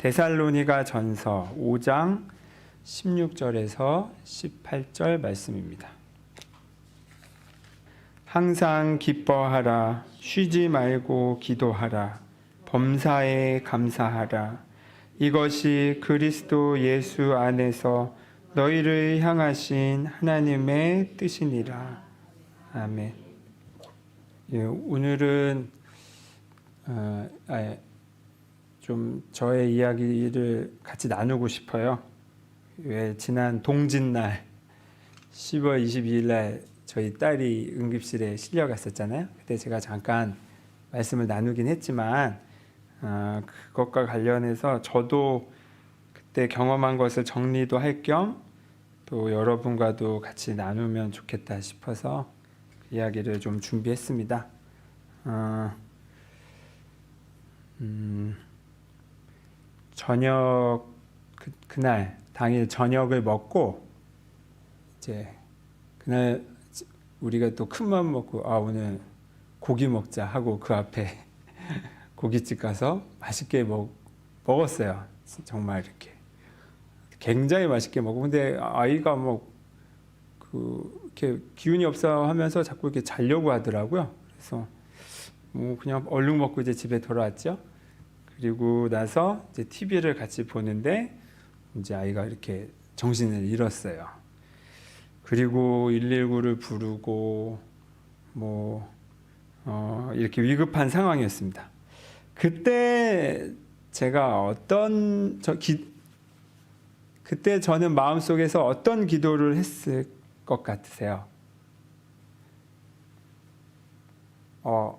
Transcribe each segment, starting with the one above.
데살로니가 전서 5장 16절에서 18절 말씀입니다. 항상 기뻐하라. 쉬지 말고 기도하라. 범사에 감사하라. 이것이 그리스도 예수 안에서 너희를 향하신 하나님의 뜻이니라. 아멘. 오늘은 좀 저의 이야기를 같이 나누고 싶어요. 왜 지난 동짓날 10월 22일 날 저희 딸이 응급실에 실려갔었잖아요. 그때 제가 잠깐 말씀을 나누긴 했지만 그것과 관련해서 저도 그때 경험한 것을 정리도 할 겸 또 여러분과도 같이 나누면 좋겠다 싶어서 그 이야기를 좀 준비했습니다. 저녁 그날 당일 저녁을 먹고 이제 그날 우리가 또 큰 맘 먹고 오늘 고기 먹자 하고 그 앞에 고깃집 가서 맛있게 먹었어요. 정말 이렇게 굉장히 맛있게 먹고, 근데 아이가 이렇게 기운이 없어 하면서 자꾸 이렇게 자려고 하더라고요. 그래서 그냥 얼른 먹고 이제 집에 돌아왔죠. 그리고 나서 이제 TV를 같이 보는데 이제 아이가 이렇게 정신을 잃었어요. 그리고 119를 부르고 이렇게 위급한 상황이었습니다. 그때 제가 그때 저는 마음속에서 어떤 기도를 했을 것 같으세요?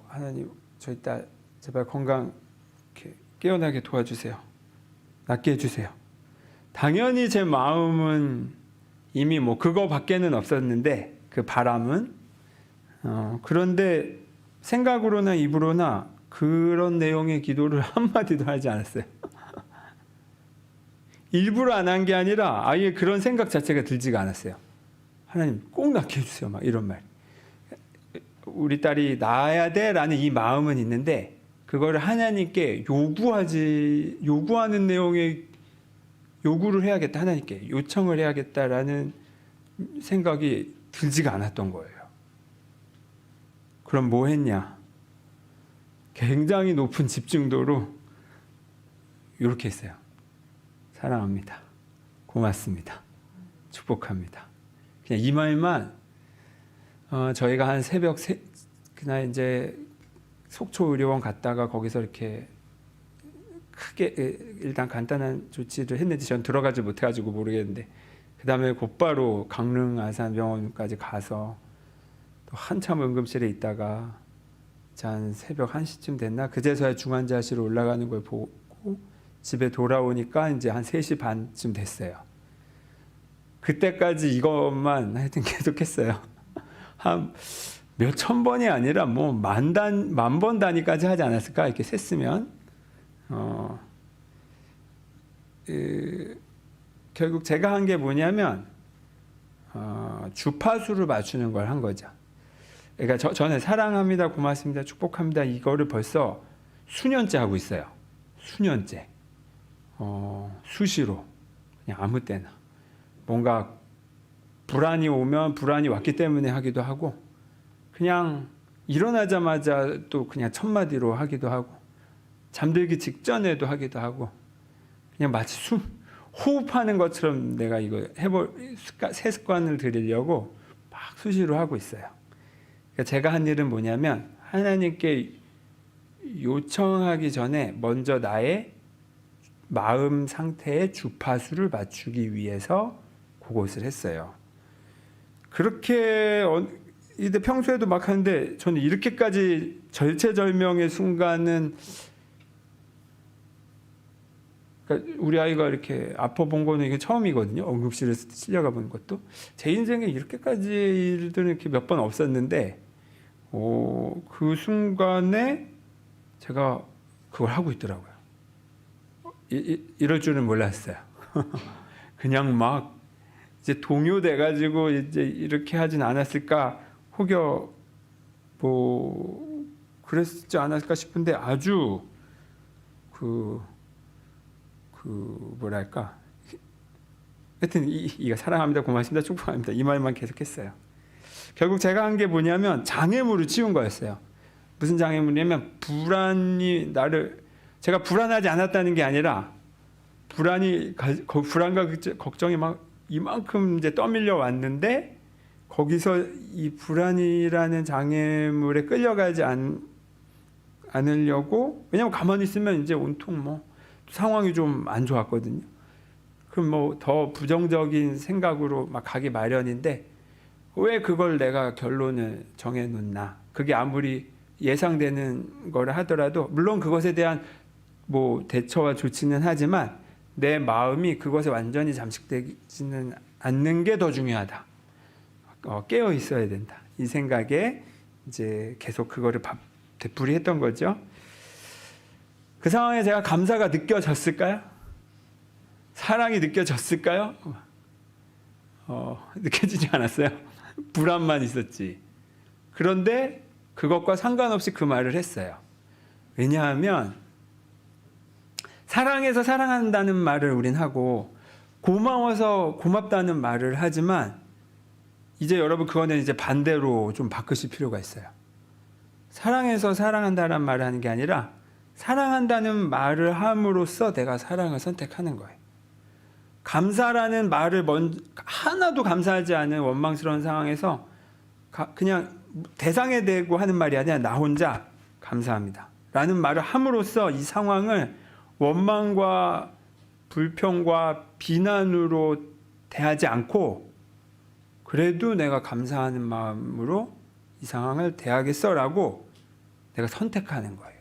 하나님, 저희 딸 제발 건강 이렇게 깨어나게 도와주세요. 낫게 해주세요. 당연히 제 마음은 이미 그거밖에는 없었는데, 그 바람은 그런데 생각으로나 입으로나 그런 내용의 기도를 한마디도 하지 않았어요. 일부러 안 한 게 아니라 아예 그런 생각 자체가 들지가 않았어요. 하나님 꼭 낫게 해주세요. 막 이런 말. 우리 딸이 나아야 돼 라는 이 마음은 있는데, 그거를 하나님께 요구하는 내용의 요구를 해야겠다, 하나님께 요청을 해야겠다라는 생각이 들지가 않았던 거예요. 그럼 뭐 했냐? 굉장히 높은 집중도로 이렇게 했어요. 사랑합니다. 고맙습니다. 축복합니다. 그냥 이 말만 저희가 한 새벽 그날 이제 속초의료원 갔다가 거기서 이렇게 크게 일단 간단한 조치를 했는지 전 들어가지 못해가지고 모르겠는데, 그 다음에 곧바로 강릉 아산병원까지 가서 또 한참 응급실에 있다가 한 새벽 1시쯤 됐나? 그제서야 중환자실로 올라가는 걸 보고 집에 돌아오니까 이제 한 3시 반쯤 됐어요. 그때까지 이것만 하여튼 계속했어요. 한 몇천 번이 아니라 만 번 단위까지 하지 않았을까? 이렇게 셌으면. 결국 제가 한 게 뭐냐면 주파수를 맞추는 걸 한 거죠. 그러니까 저는 사랑합니다, 고맙습니다, 축복합니다 이거를 벌써 수년째 하고 있어요. 수년째. 수시로 그냥 아무 때나 뭔가 불안이 오면 불안이 왔기 때문에 하기도 하고, 그냥 일어나자마자 또 그냥 첫마디로 하기도 하고, 잠들기 직전에도 하기도 하고, 그냥 마치 호흡하는 것처럼 내가 이거 새 습관을 들이려고 막 수시로 하고 있어요. 그러니까 제가 한 일은 뭐냐면, 하나님께 요청하기 전에 먼저 나의 마음 상태의 주파수를 맞추기 위해서 그것을 했어요. 그렇게 이제 평소에도 막 하는데, 저는 이렇게까지 절체절명의 순간은, 그러니까 우리 아이가 이렇게 아파 본 거는 이게 처음이거든요. 응급실에 실려가 본 것도. 제 인생에 이렇게까지 일들은 이렇게 몇 번 없었는데, 그 순간에 제가 그걸 하고 있더라고요. 이럴 줄은 몰랐어요. 그냥 막 이제 동요돼가지고 이제 이렇게 하진 않았을까, 혹여 그랬지 않았을까 싶은데, 아주 뭐랄까, 하여튼 이가 사랑합니다, 고맙습니다, 축복합니다 이 말만 계속했어요. 결국 제가 한 게 뭐냐면 장애물을 치운 거였어요. 무슨 장애물이냐면 제가 불안하지 않았다는 게 아니라 불안과 걱정이 막 이만큼 이제 떠밀려 왔는데 거기서 이 불안이라는 장애물에 끌려가지 않으려고, 왜냐면 가만히 있으면 이제 온통 뭐 상황이 좀 안 좋았거든요. 그럼 뭐 더 부정적인 생각으로 막 가기 마련인데 왜 그걸 내가 결론을 정해놓나. 그게 아무리 예상되는 거를 하더라도 물론 그것에 대한 뭐 대처와 조치는 하지만 내 마음이 그것에 완전히 잠식되지는 않는 게 더 중요하다. 깨어 있어야 된다. 이 생각에 이제 계속 그거를 되풀이했던 거죠. 그 상황에 제가 감사가 느껴졌을까요? 사랑이 느껴졌을까요? 느껴지지 않았어요. 불안만 있었지. 그런데 그것과 상관없이 그 말을 했어요. 왜냐하면 사랑해서 사랑한다는 말을 우린 하고 고마워서 고맙다는 말을 하지만 이제 여러분 그거는 이제 반대로 좀 바꾸실 필요가 있어요. 사랑해서 사랑한다는 말을 하는 게 아니라 사랑한다는 말을 함으로써 내가 사랑을 선택하는 거예요. 감사라는 말을 하나도 감사하지 않은 원망스러운 상황에서 그냥 대상에 대고 하는 말이 아니라 나 혼자 감사합니다 라는 말을 함으로써 이 상황을 원망과 불평과 비난으로 대하지 않고 그래도 내가 감사하는 마음으로 이 상황을 대하겠어라고 내가 선택하는 거예요.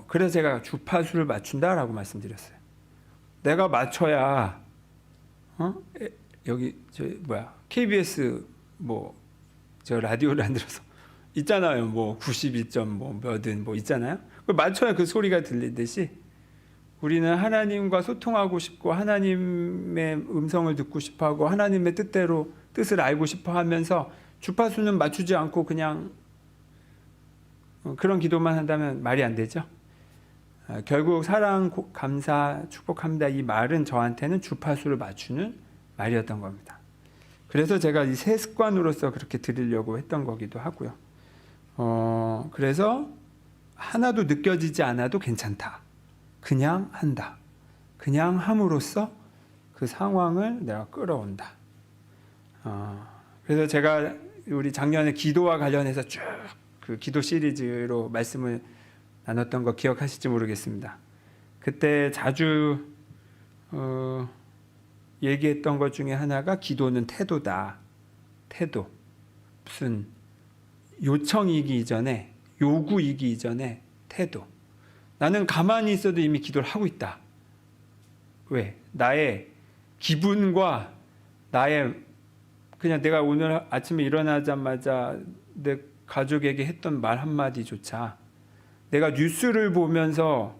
그래서 제가 주파수를 맞춘다라고 말씀드렸어요. 내가 맞춰야 여기 KBS 저 라디오를 안 들어서 있잖아요. 뭐 92점 뭐 몇은 뭐 있잖아요. 그걸 맞춰야 그 소리가 들리듯이 우리는 하나님과 소통하고 싶고 하나님의 음성을 듣고 싶어하고 하나님의 뜻을 알고 싶어하면서 주파수는 맞추지 않고 그냥 그런 기도만 한다면 말이 안 되죠. 결국 사랑, 감사, 축복합니다 이 말은 저한테는 주파수를 맞추는 말이었던 겁니다. 그래서 제가 이 새 습관으로서 그렇게 드리려고 했던 거기도 하고요. 그래서 하나도 느껴지지 않아도 괜찮다. 그냥 한다. 그냥 함으로써 그 상황을 내가 끌어온다. 그래서 제가 우리 작년에 기도와 관련해서 쭉 그 기도 시리즈로 말씀을 나눴던 거 기억하실지 모르겠습니다. 그때 자주 얘기했던 것 중에 하나가 기도는 태도다. 태도. 무슨 요청이기 이전에, 요구이기 이전에 태도. 나는 가만히 있어도 이미 기도를 하고 있다. 왜? 나의 기분과 나의 그냥 내가 오늘 아침에 일어나자마자 내 가족에게 했던 말 한마디조차 내가 뉴스를 보면서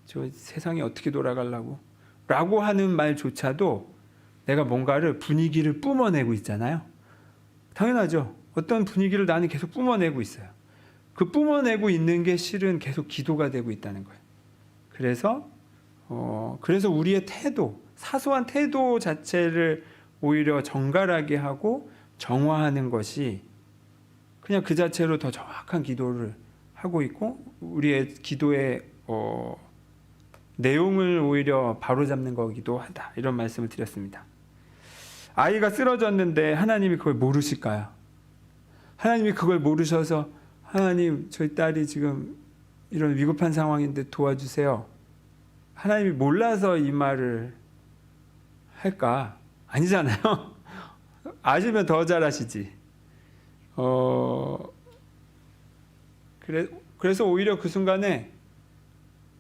저 세상이 어떻게 돌아가려고 라고 하는 말조차도 내가 뭔가를 분위기를 뿜어내고 있잖아요. 당연하죠. 어떤 분위기를 나는 계속 뿜어내고 있어요. 그 뿜어내고 있는 게 실은 계속 기도가 되고 있다는 거예요. 그래서 우리의 태도, 사소한 태도 자체를 오히려 정갈하게 하고 정화하는 것이 그냥 그 자체로 더 정확한 기도를 하고 있고 우리의 기도의 내용을 오히려 바로잡는 거기도 하다. 이런 말씀을 드렸습니다. 아이가 쓰러졌는데 하나님이 그걸 모르실까요? 하나님이 그걸 모르셔서 하나님 저희 딸이 지금 이런 위급한 상황인데 도와주세요. 하나님이 몰라서 이 말을 할까? 아니잖아요. 아시면 더 잘하시지. 그래서 오히려 그 순간에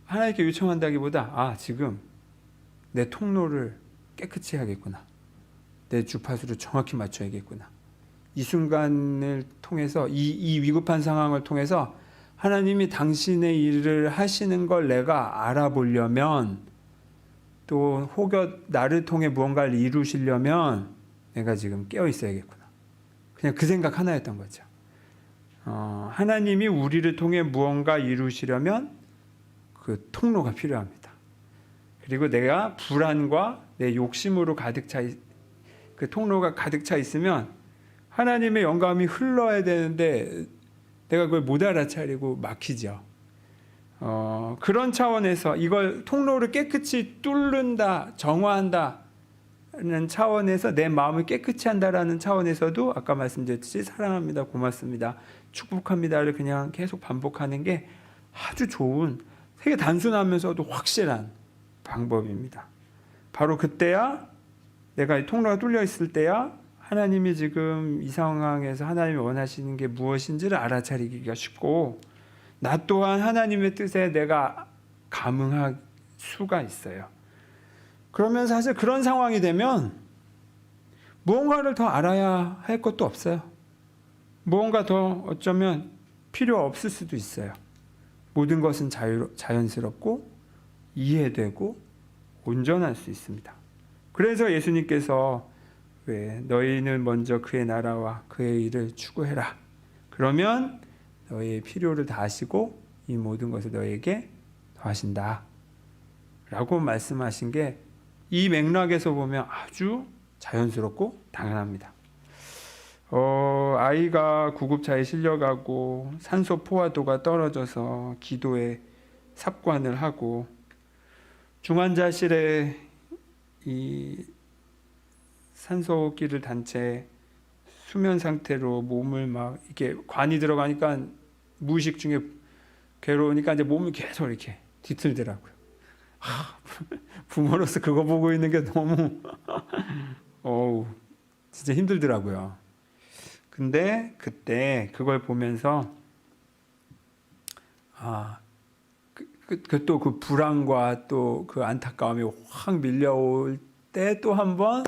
하나님께 요청한다기보다 지금 내 통로를 깨끗이 해야겠구나. 내 주파수를 정확히 맞춰야겠구나. 이 순간을 통해서 이 위급한 상황을 통해서 하나님이 당신의 일을 하시는 걸 내가 알아보려면 또 혹여 나를 통해 무언가를 이루시려면 내가 지금 깨어 있어야겠구나. 그냥 그 생각 하나였던 거죠. 하나님이 우리를 통해 무언가 이루시려면 그 통로가 필요합니다. 그리고 내가 불안과 내 욕심으로 그 통로가 가득 차 있으면 하나님의 영감이 흘러야 되는데 내가 그걸 못 알아차리고 막히죠. 그런 차원에서 이걸 통로를 깨끗이 뚫는다, 정화한다는 차원에서 내 마음을 깨끗이 한다라는 차원에서도 아까 말씀드렸듯이 사랑합니다, 고맙습니다, 축복합니다를 그냥 계속 반복하는 게 아주 좋은, 되게 단순하면서도 확실한 방법입니다. 바로 그때야, 내가 이 통로가 뚫려 있을 때야 하나님이 지금 이 상황에서 하나님이 원하시는 게 무엇인지를 알아차리기가 쉽고, 나 또한 하나님의 뜻에 내가 감응할 수가 있어요. 그러면 사실 그런 상황이 되면 무언가를 더 알아야 할 것도 없어요. 무언가 더 어쩌면 필요 없을 수도 있어요. 모든 것은 자연스럽고 이해되고 온전할 수 있습니다. 그래서 예수님께서 왜 너희는 먼저 그의 나라와 그의 일을 추구해라. 그러면 너희의 필요를 다하시고 이 모든 것을 너희에게 더하신다 라고 말씀하신 게 이 맥락에서 보면 아주 자연스럽고 당연합니다. 아이가 구급차에 실려가고 산소 포화도가 떨어져서 기도에 삽관을 하고 중환자실에 이 산소기를 단 채 수면 상태로 몸을 막 이렇게 관이 들어가니까 무의식 중에 괴로우니까 이제 몸을 계속 이렇게 뒤틀더라고요. 부모로서 그거 보고 있는 게 너무 진짜 힘들더라고요. 근데 그때 그걸 보면서 또 그 불안과 또 그 안타까움이 확 밀려올 때 또 한 번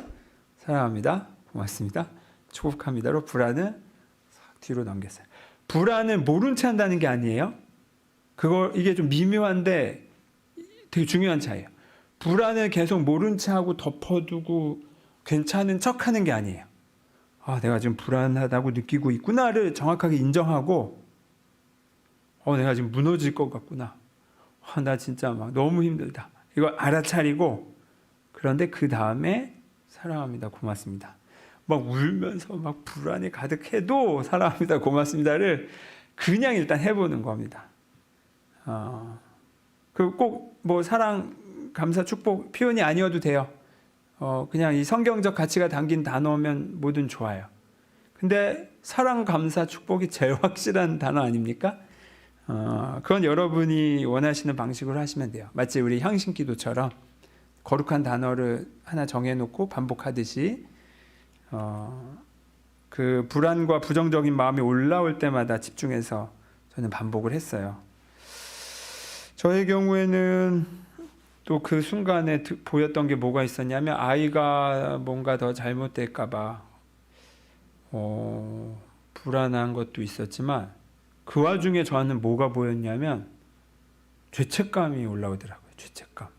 사랑합니다, 고맙습니다, 축복합니다로 불안을 뒤로 넘겼어요. 불안은 모른 채 한다는 게 아니에요. 이게 좀 미묘한데 되게 중요한 차이예요. 불안을 계속 모른 채 하고 덮어두고 괜찮은 척 하는 게 아니에요. 내가 지금 불안하다고 느끼고 있구나를 정확하게 인정하고 내가 지금 무너질 것 같구나, 나 진짜 막 너무 힘들다, 이걸 알아차리고, 그런데 그 다음에 사랑합니다, 고맙습니다, 막 울면서 막 불안이 가득해도 사랑합니다, 고맙습니다를 그냥 일단 해보는 겁니다. 꼭 뭐 사랑, 감사, 축복 표현이 아니어도 돼요. 그냥 이 성경적 가치가 담긴 단어면 뭐든 좋아요. 근데 사랑, 감사, 축복이 제일 확실한 단어 아닙니까? 그건 여러분이 원하시는 방식으로 하시면 돼요. 마치 우리 향신기도처럼 거룩한 단어를 하나 정해놓고 반복하듯이 그 불안과 부정적인 마음이 올라올 때마다 집중해서 저는 반복을 했어요. 저의 경우에는 또 그 순간에 보였던 게 뭐가 있었냐면, 아이가 뭔가 더 잘못될까 봐 불안한 것도 있었지만, 그 와중에 저는 뭐가 보였냐면 죄책감이 올라오더라고요. 죄책감.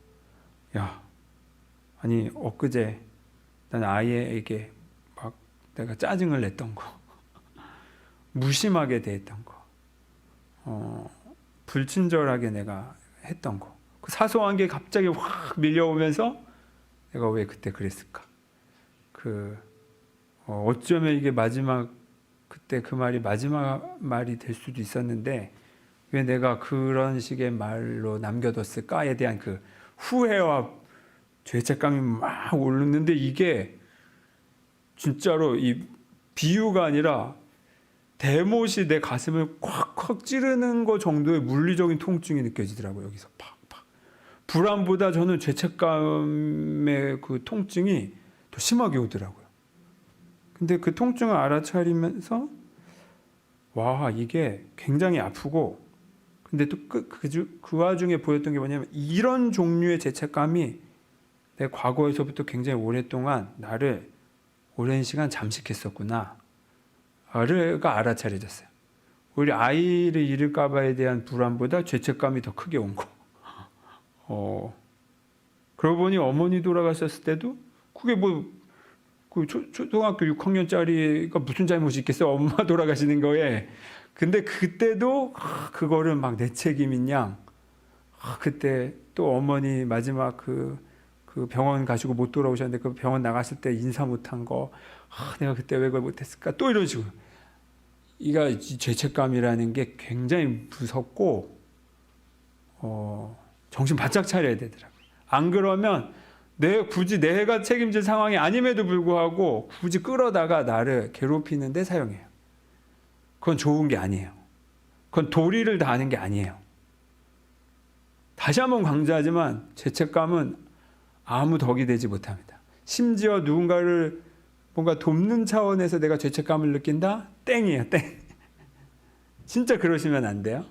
아니 엊그제 난 아이에게 막 내가 짜증을 냈던 거, 무심하게 대했던 거, 불친절하게 내가 했던 거, 그 사소한 게 갑자기 확 밀려오면서 내가 왜 그때 그랬을까? 어쩌면 이게 그때 그 말이 마지막 말이 될 수도 있었는데 왜 내가 그런 식의 말로 남겨뒀을까에 대한 그 후회와 죄책감이 막 오르는데, 이게 진짜로 이 비유가 아니라 대못이 내 가슴을 콱콱 찌르는 거 정도의 물리적인 통증이 느껴지더라고요. 여기서 팍팍. 불안보다 저는 죄책감의 그 통증이 더 심하게 오더라고요. 근데 그 통증을 알아차리면서 이게 굉장히 아프고, 근데 또 그 와중에 보였던 게 뭐냐면, 이런 종류의 죄책감이 내 과거에서부터 굉장히 오랫동안 나를 오랜 시간 잠식했었구나 가 알아차려졌어요. 오히려 아이를 잃을까 봐에 대한 불안보다 죄책감이 더 크게 온 거. 그러고 보니 어머니 돌아가셨을 때도 그게 그 초등학교 6학년짜리가 무슨 잘못이 있겠어요, 엄마 돌아가시는 거에. 근데 그때도 그거를 막 내 책임인 양 그때 또 어머니 마지막 그 병원 가시고 못 돌아오셨는데 그 병원 나갔을 때 인사 못한 거, 내가 그때 왜 그걸 못했을까? 또 이런 식으로. 이가 죄책감이라는 게 굉장히 무섭고, 정신 바짝 차려야 되더라고요. 안 그러면 굳이 내가 책임질 상황이 아님에도 불구하고 굳이 끌어다가 나를 괴롭히는 데 사용해요. 그건 좋은 게 아니에요. 그건 도리를 다하는 게 아니에요. 다시 한번 강조하지만 죄책감은 아무 덕이 되지 못합니다. 심지어 누군가를 뭔가 돕는 차원에서 내가 죄책감을 느낀다? 땡이에요, 땡. 진짜 그러시면 안 돼요.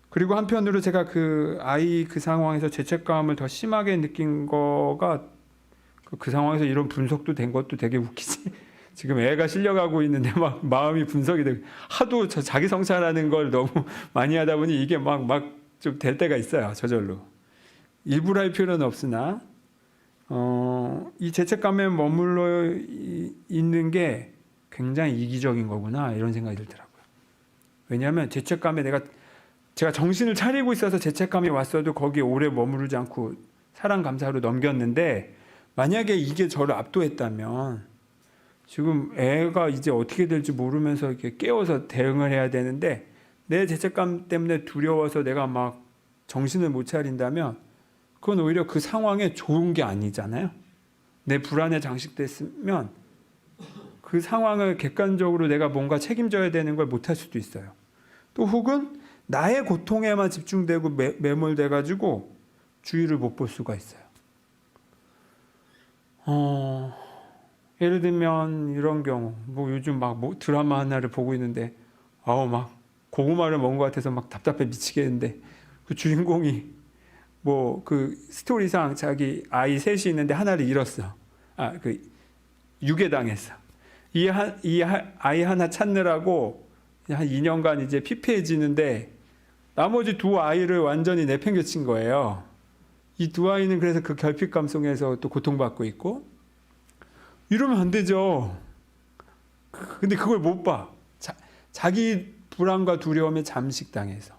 그리고 한편으로 제가 그 아이 그 상황에서 죄책감을 더 심하게 느낀 거가 그 상황에서 이런 분석도 된 것도 되게 웃기지. 지금 애가 실려가고 있는데 막 마음이 분석이 되고 하도 자기 성찰하는 걸 너무 많이 하다 보니 이게 막 좀 될 때가 있어요. 저절로. 일부러 할 필요는 없으나 이 죄책감에 머물러 있는 게 굉장히 이기적인 거구나 이런 생각이 들더라고요. 왜냐하면 죄책감에 제가 정신을 차리고 있어서 죄책감이 왔어도 거기에 오래 머무르지 않고 사랑 감사로 넘겼는데 만약에 이게 저를 압도했다면 지금 애가 이제 어떻게 될지 모르면서 이렇게 깨워서 대응을 해야 되는데 내 죄책감 때문에 두려워서 내가 막 정신을 못 차린다면 그건 오히려 그 상황에 좋은 게 아니잖아요. 내 불안에 장식됐으면 그 상황을 객관적으로 내가 뭔가 책임져야 되는 걸 못할 수도 있어요. 또 혹은 나의 고통에만 집중되고 매몰돼가지고 주의를 못 볼 수가 있어요. 예를 들면 이런 경우, 요즘 드라마 하나를 보고 있는데, 막 고구마를 먹은 것 같아서 막 답답해 미치겠는데, 그 주인공이 그 스토리상 자기 아이 셋이 있는데 하나를 잃었어. 유괴당했어. 이 아이 하나 찾느라고 한 2년간 이제 피폐해지는데 나머지 두 아이를 완전히 내팽개친 거예요. 이 두 아이는 그래서 그 결핍감 속에서 또 고통받고 있고 이러면 안 되죠. 근데 그걸 못 봐. 자기 불안과 두려움에 잠식당해서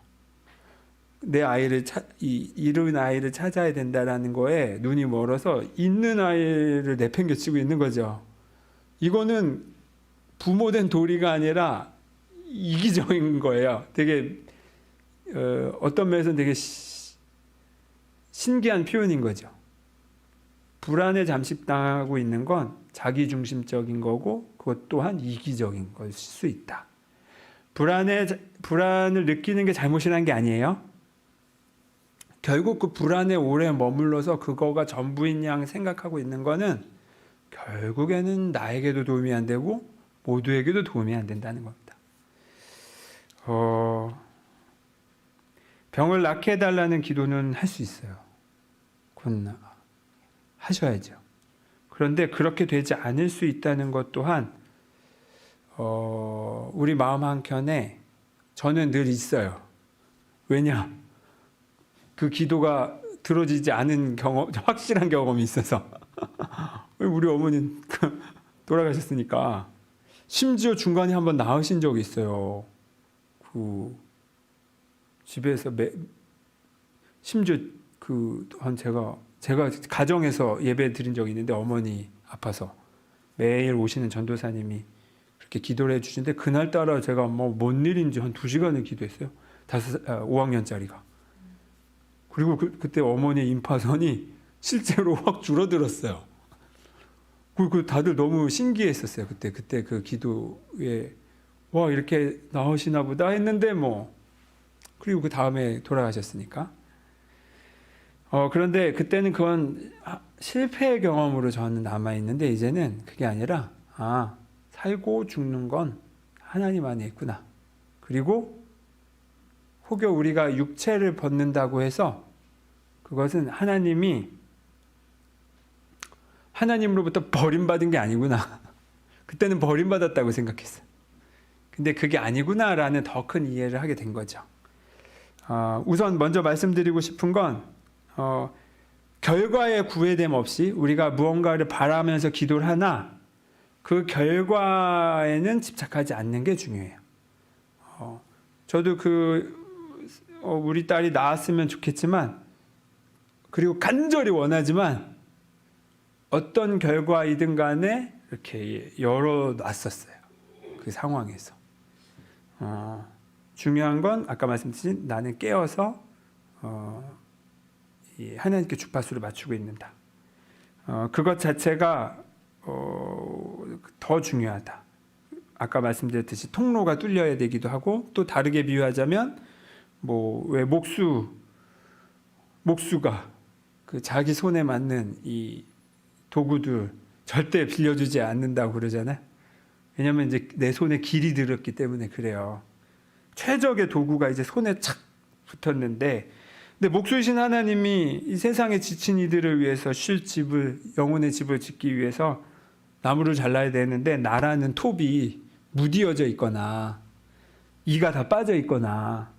내 아이를 잃은 아이를 찾아야 된다라는 거에 눈이 멀어서 있는 아이를 내팽개치고 있는 거죠. 이거는 부모된 도리가 아니라 이기적인 거예요. 되게 어떤 면에서는 되게 신기한 표현인 거죠. 불안에 잠식당하고 있는 건 자기중심적인 거고 그것 또한 이기적인 걸 수 있다. 불안을 느끼는 게 잘못이라는 게 아니에요. 결국 그 불안에 오래 머물러서 그거가 전부인 양 생각하고 있는 거는 결국에는 나에게도 도움이 안 되고 모두에게도 도움이 안 된다는 겁니다. 병을 낫게 해달라는 기도는 할 수 있어요. 그건 하셔야죠. 그런데 그렇게 되지 않을 수 있다는 것 또한 우리 마음 한켠에 저는 늘 있어요. 왜냐? 그 기도가 들어지지 않은 확실한 경험이 있어서. 우리 어머니는 돌아가셨으니까. 심지어 중간에 한번 나으신 적이 있어요. 집에서 심지어 제가 가정에서 예배 드린 적이 있는데 어머니 아파서 매일 오시는 전도사님이 그렇게 기도를 해주시는데 그날따라 제가 뭔 일인지 한 2시간을 기도했어요. 5학년짜리가. 그리고 그때 어머니 임파선이 실제로 확 줄어들었어요. 그리고 다들 너무 신기했었어요. 그때 그 기도에 와 이렇게 나으시나 보다 했는데 그리고 그 다음에 돌아가셨으니까. 그런데 그때는 그건 실패의 경험으로 저는 남아있는데 이제는 그게 아니라 살고 죽는 건 하나님 안에 있구나. 그리고 혹여 우리가 육체를 벗는다고 해서 그것은 하나님으로부터 버림받은 게 아니구나. 그때는 버림받았다고 생각했어요. 근데 그게 아니구나라는 더 큰 이해를 하게 된 거죠. 우선 먼저 말씀드리고 싶은 건 결과에 구애됨 없이 우리가 무언가를 바라면서 기도를 하나 그 결과에는 집착하지 않는 게 중요해요. 저도 우리 딸이 나았으면 좋겠지만, 그리고 간절히 원하지만 어떤 결과이든 간에 이렇게 열어놨었어요. 그 상황에서. 중요한 건 아까 말씀드린 나는 깨어서 이 하나님께 주파수를 맞추고 있는다. 그것 자체가 더 중요하다. 아까 말씀드렸듯이 통로가 뚫려야 되기도 하고, 또 다르게 비유하자면 왜 목수가 그 자기 손에 맞는 이 도구들 절대 빌려주지 않는다고 그러잖아요. 왜냐하면 이제 내 손에 길이 들었기 때문에 그래요. 최적의 도구가 이제 손에 착 붙었는데, 근데 목수이신 하나님이 이 세상에 지친 이들을 위해서 쉴 집을, 영혼의 집을 짓기 위해서 나무를 잘라야 되는데, 나라는 톱이 무디어져 있거나 이가 다 빠져 있거나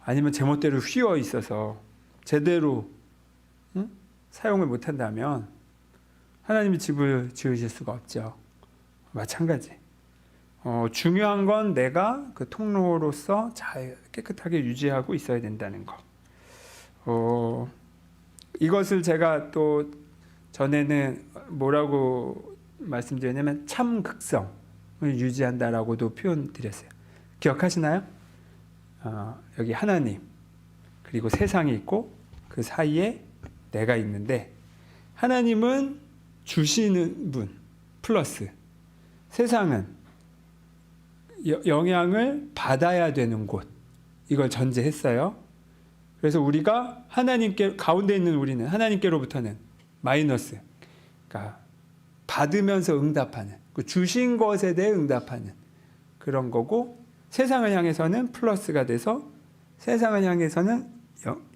아니면 제멋대로 휘어 있어서 제대로 사용을 못한다면 하나님이 집을 지으실 수가 없죠. 마찬가지. 중요한 건 내가 그 통로로서 잘 깨끗하게 유지하고 있어야 된다는 거. 이것을 제가 또 전에는 뭐라고 말씀드렸냐면 참극성을 유지한다라고도 표현 드렸어요. 기억하시나요? 여기 하나님, 그리고 세상이 있고 그 사이에 내가 있는데, 하나님은 주시는 분 플러스 세상은 영향을 받아야 되는 곳, 이걸 전제했어요. 그래서 우리가 하나님께, 가운데 있는 우리는 하나님께로부터는 마이너스, 그러니까 받으면서 응답하는, 그 주신 것에 대해 응답하는 그런 거고, 세상을 향해서는 플러스가 돼서 세상을 향해서는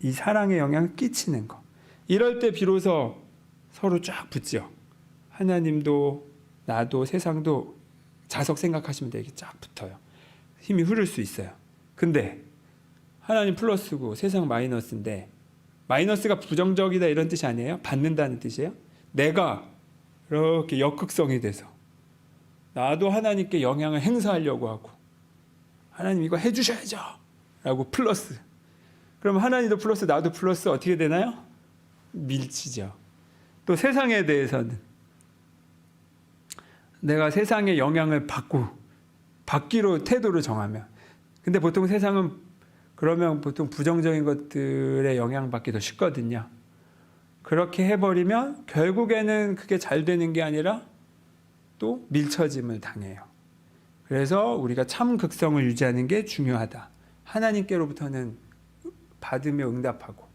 이 사랑의 영향을 끼치는 거. 이럴 때 비로소 서로 쫙 붙죠. 하나님도 나도 세상도 자석 생각하시면 되게 쫙 붙어요. 힘이 흐를 수 있어요. 근데 하나님 플러스고 세상 마이너스인데, 마이너스가 부정적이다 이런 뜻이 아니에요. 받는다는 뜻이에요. 내가 이렇게 역극성이 돼서 나도 하나님께 영향을 행사하려고 하고, 하나님 이거 해주셔야죠 라고 플러스, 그러면 하나님도 플러스 나도 플러스 어떻게 되나요? 밀치죠. 또 세상에 대해서는 내가 세상의 영향을 받기로 태도를 정하면, 근데 보통 세상은 그러면 보통 부정적인 것들에 영향받기 더 쉽거든요. 그렇게 해버리면 결국에는 그게 잘 되는 게 아니라 또 밀쳐짐을 당해요. 그래서 우리가 참 극성을 유지하는 게 중요하다. 하나님께로부터는 받으며 응답하고,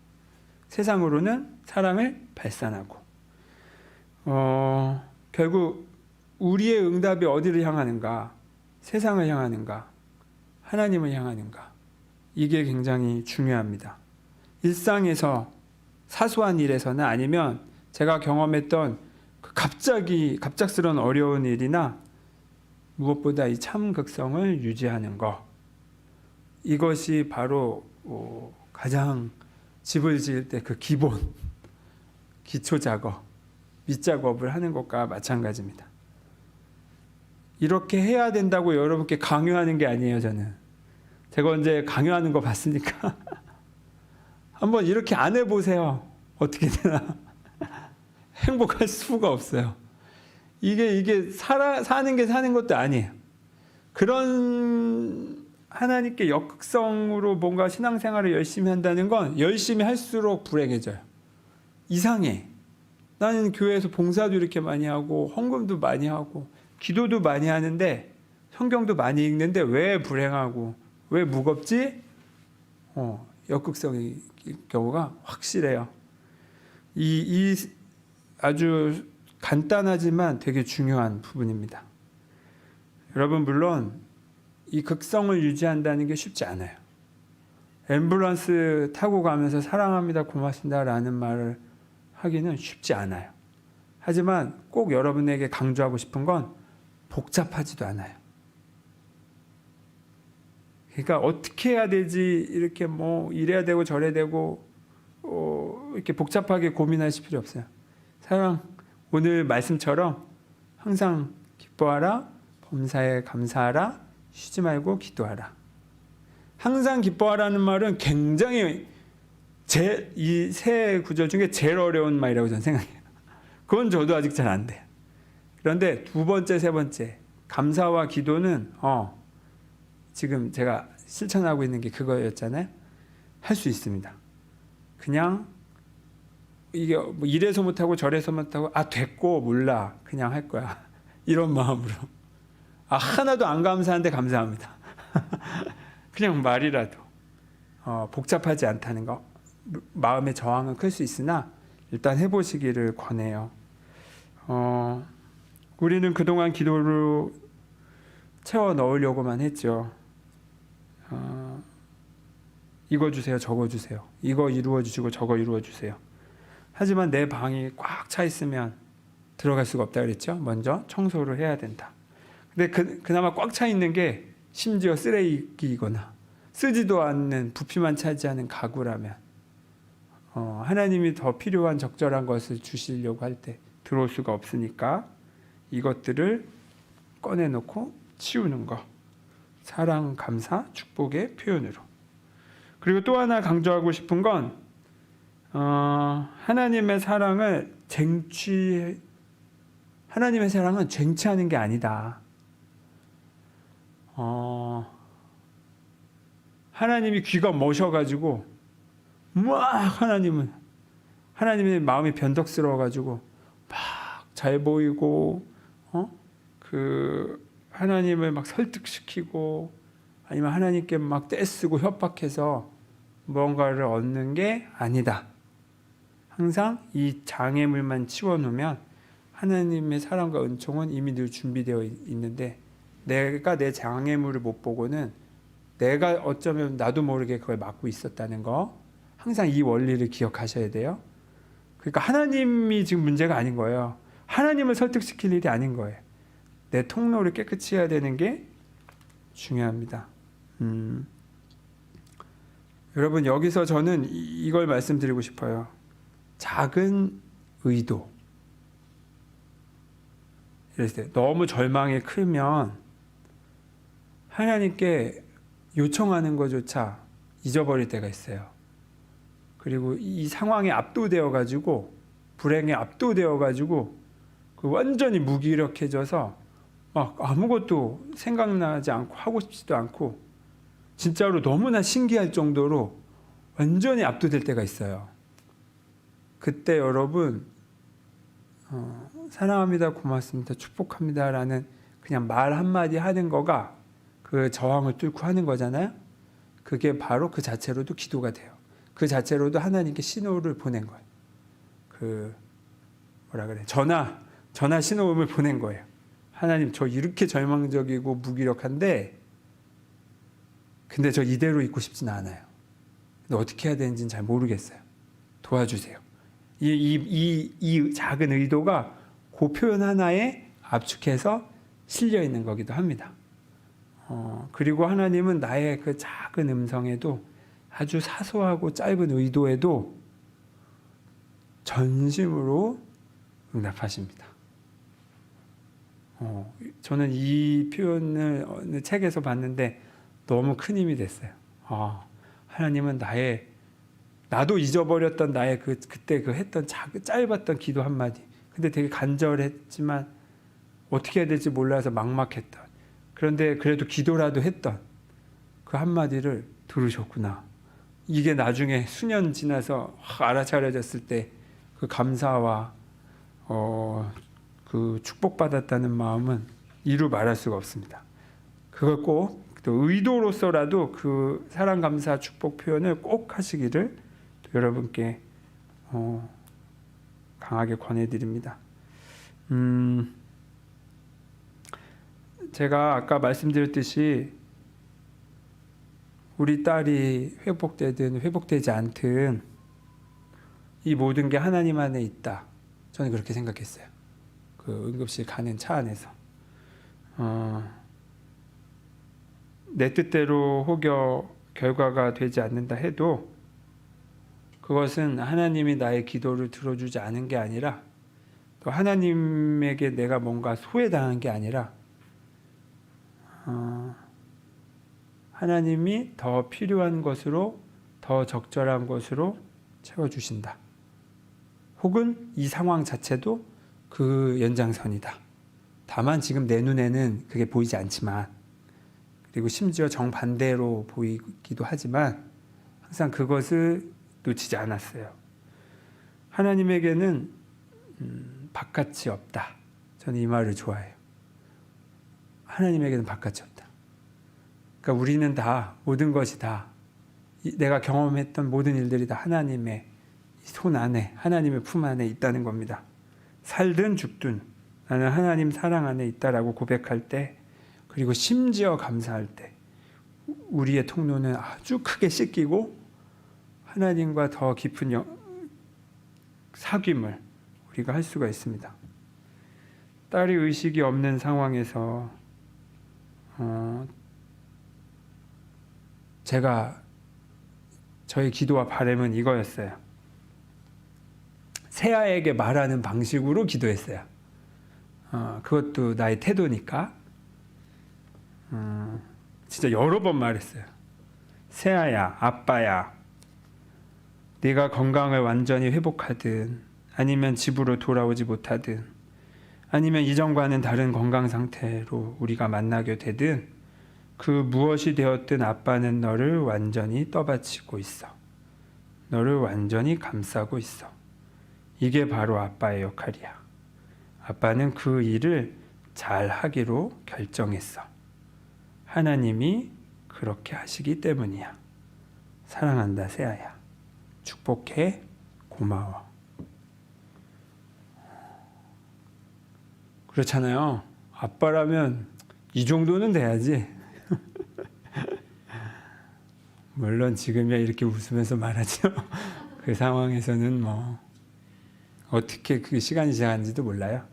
세상으로는 사랑을 발산하고, 결국 우리의 응답이 어디를 향하는가? 세상을 향하는가? 하나님을 향하는가? 이게 굉장히 중요합니다. 일상에서 사소한 일에서는, 아니면 제가 경험했던 그 갑작스러운 어려운 일이나, 무엇보다 이 참극성을 유지하는 것, 이것이 바로 가장 집을 지을 때 그 기본, 기초 작업, 밑작업을 하는 것과 마찬가지입니다. 이렇게 해야 된다고 여러분께 강요하는 게 아니에요. 제가 언제 강요하는 거 봤으니까 한번 이렇게 안 해보세요. 어떻게 되나. 행복할 수가 없어요. 이게 사는 게 사는 것도 아니에요. 그런 하나님께 역극성으로 뭔가 신앙생활을 열심히 한다는 건 열심히 할수록 불행해져요. 이상해. 나는 교회에서 봉사도 이렇게 많이 하고 헌금도 많이 하고 기도도 많이 하는데 성경도 많이 읽는데 왜 불행하고 왜 무겁지? 역극성의 경우가 확실해요. 이 아주 간단하지만 되게 중요한 부분입니다. 여러분, 물론 이 극성을 유지한다는 게 쉽지 않아요. 앰뷸런스 타고 가면서 사랑합니다, 고맙습니다 라는 말을 하기는 쉽지 않아요. 하지만 꼭 여러분에게 강조하고 싶은 건 복잡하지도 않아요. 그러니까 어떻게 해야 되지, 이렇게 이래야 되고 저래야 되고 이렇게 복잡하게 고민하실 필요 없어요. 사랑, 오늘 말씀처럼 항상 기뻐하라, 범사에 감사하라, 쉬지 말고 기도하라. 항상 기뻐하라는 말은 굉장히 이 세 구절 중에 제일 어려운 말이라고 저는 생각해요. 그건 저도 아직 잘 안 돼요. 그런데 두 번째, 세 번째 감사와 기도는 지금 제가 실천하고 있는 게 그거였잖아요. 할 수 있습니다. 그냥 이게 뭐 이래서 못하고 저래서 못하고 됐고 몰라 그냥 할 거야 이런 마음으로 하나도 안 감사한데 감사합니다. 그냥 말이라도 복잡하지 않다는 거 마음의 저항은 클 수 있으나 일단 해보시기를 권해요. 우리는 그동안 기도로 채워 넣으려고만 했죠. 이거 주세요, 저거 주세요. 이거 이루어 주시고 저거 이루어 주세요. 하지만 내 방이 꽉 차 있으면 들어갈 수가 없다 그랬죠. 먼저 청소를 해야 된다. 근데 그나마 꽉 차 있는 게 심지어 쓰레기이거나 쓰지도 않는 부피만 차지하는 가구라면 하나님이 더 필요한 적절한 것을 주시려고 할 때 들어올 수가 없으니까 이것들을 꺼내놓고 치우는 거. 사랑, 감사, 축복의 표현으로. 그리고 또 하나 강조하고 싶은 건 하나님의 사랑은 쟁취하는 게 아니다. 하나님이 귀가 머셔가지고 하나님의 마음이 변덕스러워가지고 막 잘 보이고 하나님을 막 설득시키고 아니면 하나님께 막 떼쓰고 협박해서 무언가를 얻는 게 아니다. 항상 이 장애물만 치워놓으면 하나님의 사랑과 은총은 이미 늘 준비되어 있는데 내가 내 장애물을 못 보고는 내가 어쩌면 나도 모르게 그걸 막고 있었다는 거 항상 이 원리를 기억하셔야 돼요. 그러니까 하나님이 지금 문제가 아닌 거예요. 하나님을 설득시킬 일이 아닌 거예요. 내 통로를 깨끗이 해야 되는 게 중요합니다. 여러분 여기서 저는 이걸 말씀드리고 싶어요. 작은 의도. 이랬을 때 너무 절망이 크면 하나님께 요청하는 것조차 잊어버릴 때가 있어요. 그리고 이 상황에 압도되어 가지고 불행에 압도되어 가지고 완전히 무기력해져서 막 아무것도 생각나지 않고 하고 싶지도 않고 진짜로 너무나 신기할 정도로 완전히 압도될 때가 있어요. 그때 여러분 사랑합니다, 고맙습니다, 축복합니다 라는 그냥 말 한마디 하는 거가 그 저항을 뚫고 하는 거잖아요. 그게 바로 그 자체로도 기도가 돼요. 그 자체로도 하나님께 신호를 보낸 거예요. 전화 신호음을 보낸 거예요. 하나님 저 이렇게 절망적이고 무기력한데 근데 저 이대로 있고 싶지는 않아요. 근데 어떻게 해야 되는지는 잘 모르겠어요. 도와주세요. 이 작은 의도가 그 표현 하나에 압축해서 실려 있는 거기도 합니다. 그리고 하나님은 나의 그 작은 음성에도 아주 사소하고 짧은 의도에도 전심으로 응답하십니다. 저는 이 표현을 책에서 봤는데 너무 큰 힘이 됐어요. 하나님은 나도 잊어버렸던 나의 그때 했던 짧았던 기도 한마디. 근데 되게 간절했지만 어떻게 해야 될지 몰라서 막막했던. 그런데 그래도 기도라도 했던 그 한마디를 들으셨구나. 이게 나중에 수년 지나서 알아차려졌을 때 그 감사와 그 축복받았다는 마음은 이루 말할 수가 없습니다. 그걸 꼭 또 의도로서라도 그 사랑, 감사, 축복 표현을 꼭 하시기를 여러분께 강하게 권해드립니다. 제가 아까 말씀드렸듯이 우리 딸이 회복되든 회복되지 않든 이 모든 게 하나님 안에 있다. 저는 그렇게 생각했어요. 그 응급실 가는 차 안에서 내 뜻대로 혹여 결과가 되지 않는다 해도 그것은 하나님이 나의 기도를 들어주지 않은 게 아니라 또 하나님에게 내가 뭔가 소외당한 게 아니라 하나님이 더 필요한 것으로, 더 적절한 것으로 채워주신다. 혹은 이 상황 자체도 그 연장선이다. 다만 지금 내 눈에는 그게 보이지 않지만, 그리고 심지어 정반대로 보이기도 하지만 항상 그것을 놓치지 않았어요. 하나님에게는 바깥이 없다. 저는 이 말을 좋아해요. 하나님에게는 바깥이 없다. 그러니까 우리는 다, 모든 것이 다, 내가 경험했던 모든 일들이 다 하나님의 손 안에, 하나님의 품 안에 있다는 겁니다. 살든 죽든 나는 하나님 사랑 안에 있다라고 고백할 때, 그리고 심지어 감사할 때 우리의 통로는 아주 크게 씻기고 하나님과 더 깊은 사귐을 우리가 할 수가 있습니다. 딸이 의식이 없는 상황에서 저의 기도와 바람은 이거였어요. 세아에게 말하는 방식으로 기도했어요. 그것도 나의 태도니까. 진짜 여러 번 말했어요. 세아야, 아빠야, 네가 건강을 완전히 회복하든 아니면 집으로 돌아오지 못하든 아니면 이전과는 다른 건강 상태로 우리가 만나게 되든 그 무엇이 되었든 아빠는 너를 완전히 떠받치고 있어. 너를 완전히 감싸고 있어. 이게 바로 아빠의 역할이야. 아빠는 그 일을 잘 하기로 결정했어. 하나님이 그렇게 하시기 때문이야. 사랑한다, 세아야. 축복해. 고마워. 그렇잖아요. 아빠라면 이 정도는 돼야지. 물론 지금이야 이렇게 웃으면서 말하죠. 그 상황에서는 뭐 어떻게 그 시간이 지나간지도 몰라요.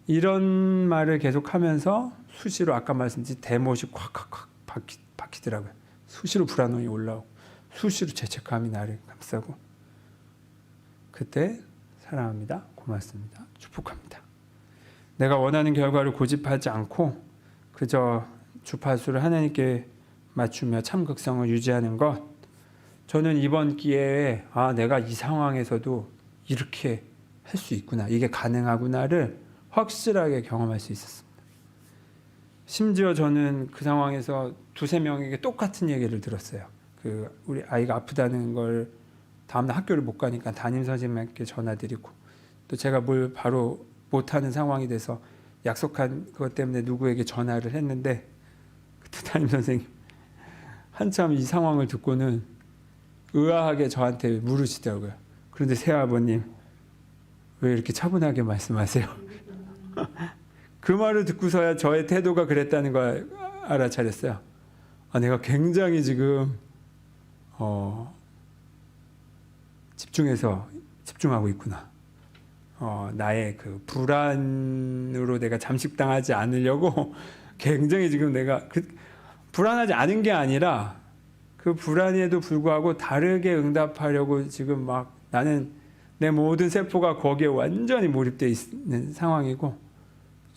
이런 말을 계속하면서 수시로 아까 말씀드린 대못이 콱콱콱 박히더라고요. 수시로 불안함이 올라오고 수시로 죄책감이 나를 감싸고, 그때 사랑합니다, 고맙습니다, 축복합니다. 내가 원하는 결과를 고집하지 않고 그저 주파수를 하나님께 맞추며 참극성을 유지하는 것, 저는 이번 기회에 내가 이 상황에서도 이렇게 할 수 있구나, 이게 가능하구나를 확실하게 경험할 수 있었습니다. 심지어 저는 그 상황에서 두세 명에게 똑같은 얘기를 들었어요. 우리 아이가 아프다는 걸 다음날 학교를 못 가니까 담임 선생님께 전화드리고, 또 제가 뭘 바로 못하는 상황이 돼서 약속한 것 때문에 누구에게 전화를 했는데, 그때 담임 선생님 한참 이 상황을 듣고는 의아하게 저한테 물으시더라고요. 그런데 새아버님 왜 이렇게 차분하게 말씀하세요? 그 말을 듣고서야 저의 태도가 그랬다는 걸 알아차렸어요. 내가 굉장히 지금 집중하고 있구나. 나의 그 불안으로 내가 잠식당하지 않으려고 굉장히 지금 내가 불안하지 않은 게 아니라 그 불안에도 불구하고 다르게 응답하려고 지금 막 나는 내 모든 세포가 거기에 완전히 몰입되어 있는 상황이고,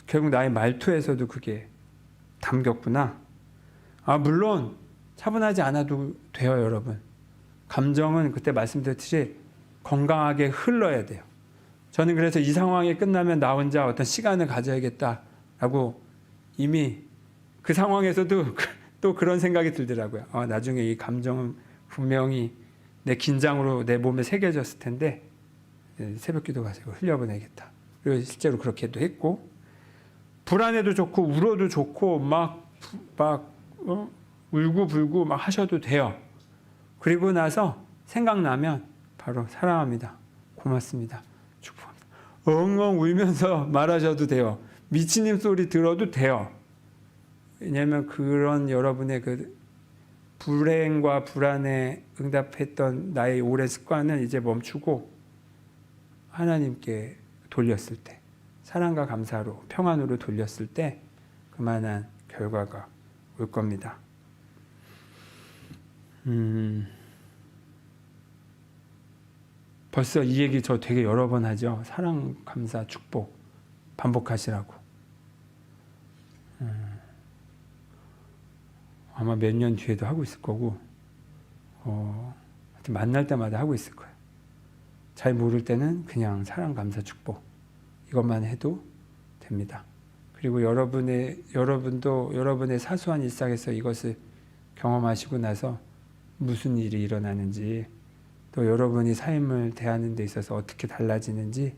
결국 나의 말투에서도 그게 담겼구나. 물론 차분하지 않아도 돼요, 여러분. 감정은 그때 말씀드렸듯이 건강하게 흘러야 돼요. 저는 그래서 이 상황이 끝나면 나 혼자 어떤 시간을 가져야겠다라고 이미 그 상황에서도 또 그런 생각이 들더라고요. 나중에 이 감정은 분명히 내 긴장으로 내 몸에 새겨졌을 텐데 새벽 기도 가지고 흘려보내겠다. 그리고 실제로 그렇게도 했고, 불안해도 좋고 울어도 좋고 막 울고불고 막 하셔도 돼요. 그리고 나서 생각나면 바로 사랑합니다, 고맙습니다, 축복합니다, 엉엉 울면서 말하셔도 돼요. 미치님 소리 들어도 돼요. 왜냐하면 그런 여러분의 그 불행과 불안에 응답했던 나의 오랜 습관은 이제 멈추고 하나님께 돌렸을 때, 사랑과 감사로 평안으로 돌렸을 때 그만한 결과가 올 겁니다. 벌써 이 얘기 저 되게 여러 번 하죠. 사랑, 감사, 축복 반복하시라고. 아마 몇 년 뒤에도 하고 있을 거고, 하여튼 만날 때마다 하고 있을 거예요. 잘 모를 때는 그냥 사랑, 감사, 축복 이것만 해도 됩니다. 그리고 여러분도 여러분의 사소한 일상에서 이것을 경험하시고 나서 무슨 일이 일어나는지, 또 여러분이 삶을 대하는 데 있어서 어떻게 달라지는지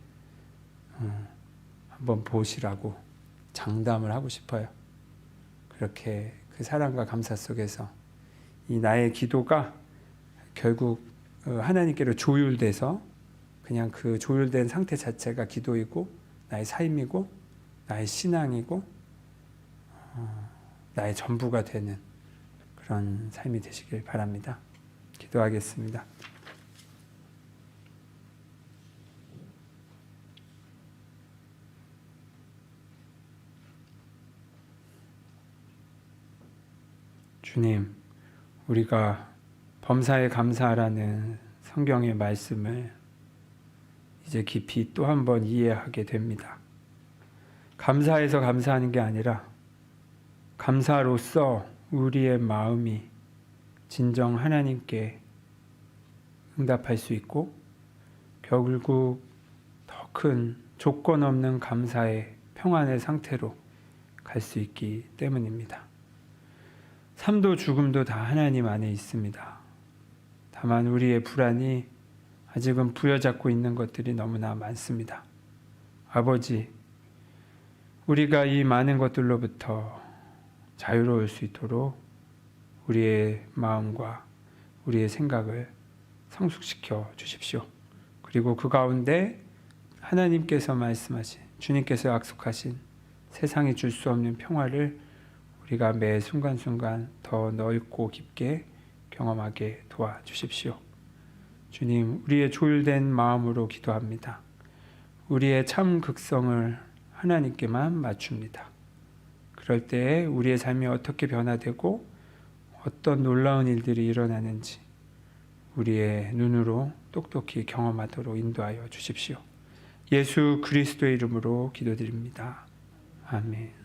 한번 보시라고 장담을 하고 싶어요. 그렇게 그 사랑과 감사 속에서 이 나의 기도가 결국 하나님께로 조율돼서 그냥 그 조율된 상태 자체가 기도이고, 나의 삶이고, 나의 신앙이고, 나의 전부가 되는 그런 삶이 되시길 바랍니다. 기도하겠습니다. 주님, 우리가 범사에 감사하라는 성경의 말씀을 이제 깊이 또 한 번 이해하게 됩니다. 감사해서 감사하는 게 아니라 감사로서 우리의 마음이 진정 하나님께 응답할 수 있고, 결국 더 큰 조건 없는 감사의 평안의 상태로 갈 수 있기 때문입니다. 삶도 죽음도 다 하나님 안에 있습니다. 다만 우리의 불안이 아직은 부여잡고 있는 것들이 너무나 많습니다. 아버지, 우리가 이 많은 것들로부터 자유로울 수 있도록 우리의 마음과 우리의 생각을 성숙시켜 주십시오. 그리고 그 가운데 하나님께서 말씀하신, 주님께서 약속하신 세상이 줄 수 없는 평화를 우리가 매 순간순간 더 넓고 깊게 경험하게 도와주십시오. 주님, 우리의 조율된 마음으로 기도합니다. 우리의 참 극성을 하나님께만 맞춥니다. 그럴 때 우리의 삶이 어떻게 변화되고 어떤 놀라운 일들이 일어나는지 우리의 눈으로 똑똑히 경험하도록 인도하여 주십시오. 예수 그리스도의 이름으로 기도드립니다. 아멘.